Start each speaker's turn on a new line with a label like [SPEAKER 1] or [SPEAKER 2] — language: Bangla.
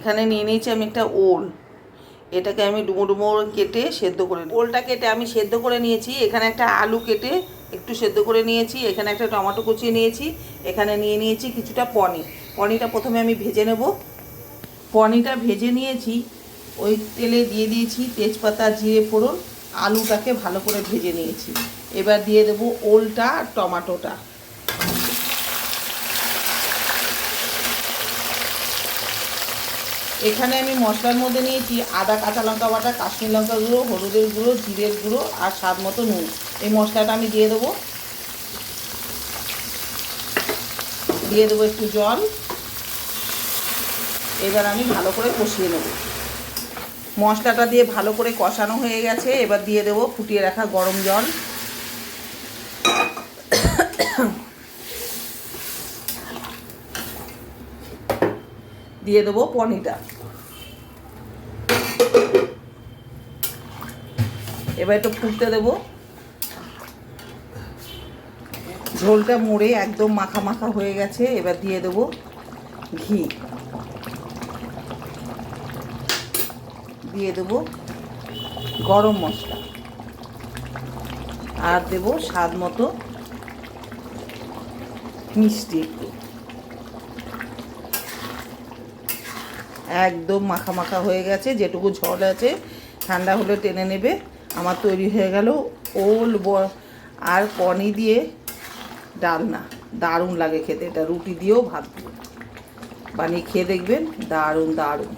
[SPEAKER 1] এখানে নিয়ে নিয়েছি আমি একটা ওল, এটাকে আমি ডুমো ডুমো কেটে সেদ্ধ করে নিই। ওলটা কেটে আমি সেদ্ধ করে নিয়েছি। এখানে একটা আলু কেটে একটু সেদ্ধ করে নিয়েছি। এখানে একটা টমেটো কুচিয়ে নিয়েছি। এখানে নিয়ে নিয়েছি কিছুটা পনির। পনিরটা প্রথমে আমি ভেজে নেব। পনিরটা ভেজে নিয়েছি, ওই তেলে দিয়ে দিয়েছি তেজপাতা, জিরে ফোড়ন, আলুটাকে ভালো করে ভেজে নিয়েছি। এবার দিয়ে দেবো ওলটা আর টমেটোটা। এখানে আমি মশলার মধ্যে নিয়েছি আদা, কাঁচা লঙ্কা বাটা, কাশ্মীর লঙ্কা গুঁড়ো, হলুদের গুঁড়ো, জিরের গুঁড়ো আর স্বাদ মতো নুন। এই মশলাটা আমি দিয়ে দেবো। দিয়ে দেবো একটু জল। এবার আমি ভালো করে কষিয়ে নেব। মশলাটা দিয়ে ভালো করে কষানো হয়ে গেছে। এবার দিয়ে দেবো ফুটিয়ে রাখা গরম জল। দিয়ে দেবো পনিরটা। এবার একটু ফুটতে দেবো। ঝোলটা মরে একদম মাখা মাখা হয়ে গেছে। এবার দিয়ে দেবো ঘি, দিয়ে দেবো গরম মশলা আর দেবো স্বাদ মতো মিষ্টি একটু। একদম মাখা মাখা হয়ে গেছে। যেটুকু ঝোল আছে ঠান্ডা হলে টেনে নেবে। আমার তৈরি হয়ে গেল ওল আর পনির দিয়ে ডালনা। দারুণ লাগে খেতে। এটা রুটি দিয়েও ভাত দিয়ে বানিয়ে খেয়ে দেখবেন, দারুণ দারুণ।